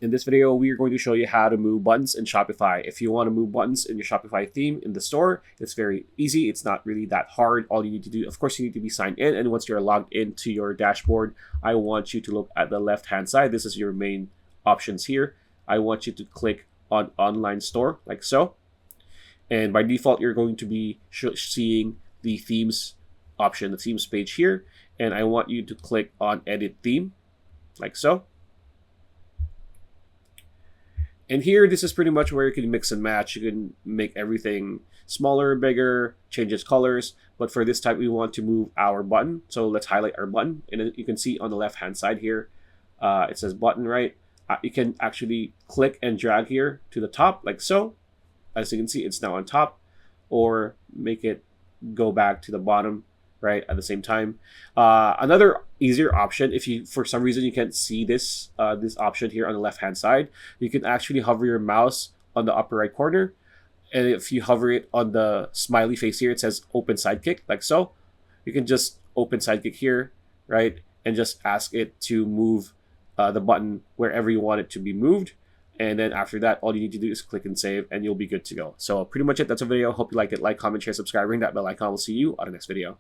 In this video, we are going to show you how to move buttons in Shopify. If you want to move buttons in your Shopify theme in the store, it's very easy. It's not really that hard. All you need to do, of course, you need to be signed in. And once you're logged into your dashboard, I want you to look at the left-hand side. This is your main options here. I want you to click on Online Store, like so. And by default, you're going to be seeing the themes option, the themes page here. And I want you to click on Edit Theme, like so. And here, this is pretty much where you can mix and match. You can make everything smaller, bigger, change its colors. But for this type, we want to move our button. So let's highlight our button. And then you can see on the left-hand side here, it says button, right? You can actually click and drag here to the top, like so. As you can see, it's now on top. Or make it go back to the bottom, right, at the same time. Another easier option, if you for some reason you can't see this this option here on the left hand side, you can actually hover your mouse on the upper right corner, and if you hover it on the smiley face here, it says open sidekick, like so. You can just open sidekick here, right, and just ask it to move the button wherever you want it to be moved. And then after that, all you need to do is click and save, and you'll be good to go. So pretty much it. That's a video. Hope you liked it. Like, comment, share, subscribe, ring that bell icon. We'll see you on the next video.